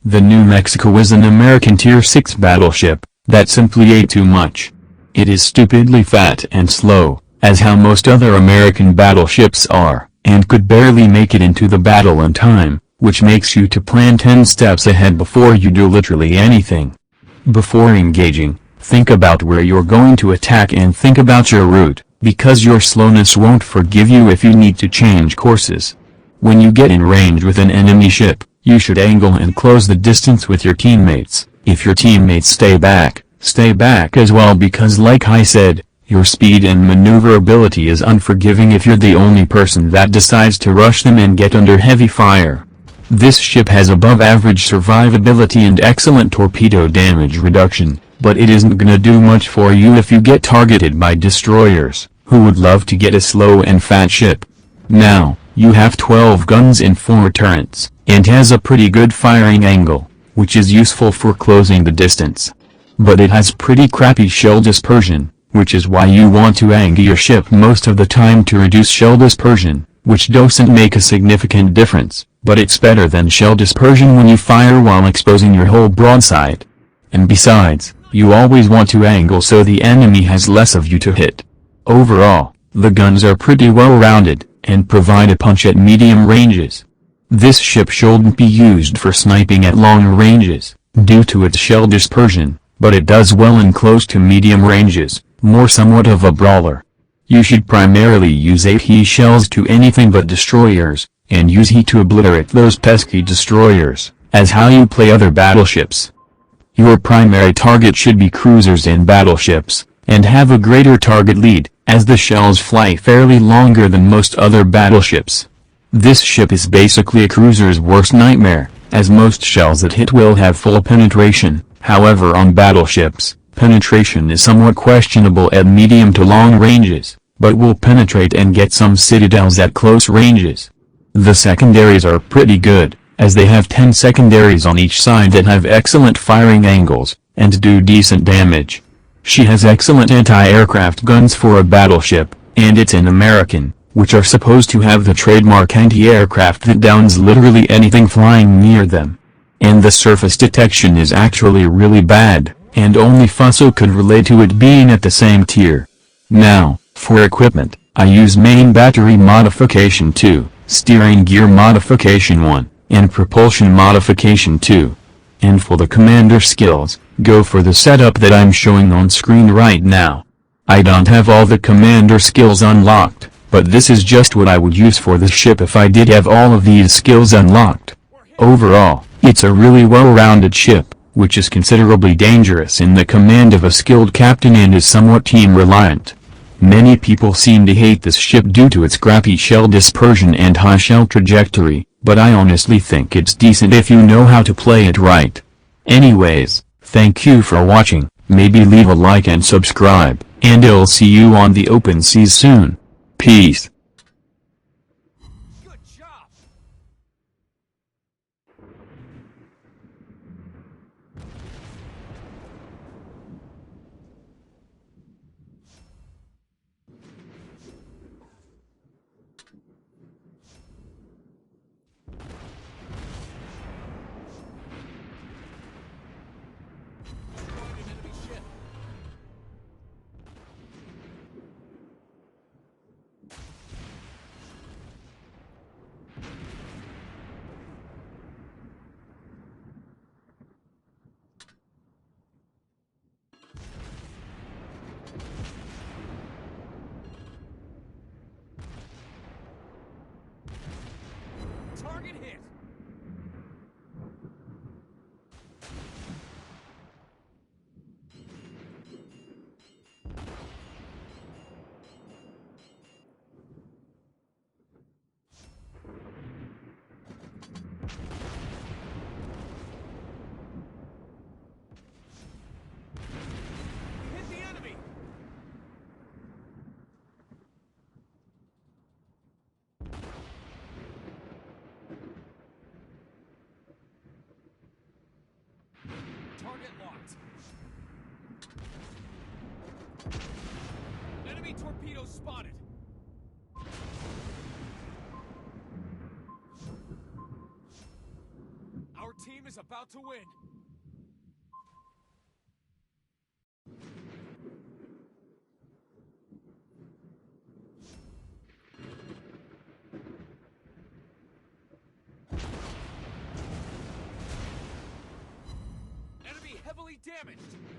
The New Mexico is an American Tier 6 battleship that simply ate too much. It is stupidly fat and slow, as how most other American battleships are, and could barely make it into the battle in time, which makes you to plan 10 steps ahead before you do literally anything. Before engaging, think about where you're going to attack and think about your route, because your slowness won't forgive you if you need to change courses. When you get in range with an enemy ship, you should angle and close the distance with your teammates. If your teammates stay back as well, because like I said, your speed and maneuverability is unforgiving if you're the only person that decides to rush them and get under heavy fire. This ship has above average survivability and excellent torpedo damage reduction, but it isn't gonna do much for you if you get targeted by destroyers, who would love to get a slow and fat ship. Now, you have 12 guns and 4 turrets, and has a pretty good firing angle, which is useful for closing the distance. But it has pretty crappy shell dispersion, which is why you want to angle your ship most of the time to reduce shell dispersion, which doesn't make a significant difference, but it's better than shell dispersion when you fire while exposing your whole broadside. And besides, you always want to angle so the enemy has less of you to hit. Overall, the guns are pretty well rounded, and provide a punch at medium ranges. This ship shouldn't be used for sniping at long ranges, due to its shell dispersion, but it does well in close to medium ranges, more somewhat of a brawler. You should primarily use AP shells to anything but destroyers, and use heat to obliterate those pesky destroyers, as how you play other battleships. Your primary target should be cruisers and battleships, and have a greater target lead, as the shells fly fairly longer than most other battleships. This ship is basically a cruiser's worst nightmare, as most shells that hit will have full penetration. However, on battleships, penetration is somewhat questionable at medium to long ranges, but will penetrate and get some citadels at close ranges. The secondaries are pretty good, as they have 10 secondaries on each side that have excellent firing angles, and do decent damage. She has excellent anti-aircraft guns for a battleship, and it's an American, which are supposed to have the trademark anti-aircraft that downs literally anything flying near them. And the surface detection is actually really bad, and only Fusso could relate to it being at the same tier. Now, for equipment, I use main battery modification 2, steering gear modification 1, and propulsion modification 2. And for the commander skills, go for the setup that I'm showing on screen right now. I don't have all the commander skills unlocked, but this is just what I would use for the ship if I did have all of these skills unlocked. Overall, it's a really well-rounded ship, which is considerably dangerous in the command of a skilled captain and is somewhat team-reliant. Many people seem to hate this ship due to its crappy shell dispersion and high shell trajectory, but I honestly think it's decent if you know how to play it right. Anyways, thank you for watching, maybe leave a like and subscribe, and I'll see you on the open seas soon. Peace. Good job. Target hit. Hit the enemy. Target locked. Enemy torpedoes spotted. Our team team is about to win. Enemy heavily damaged.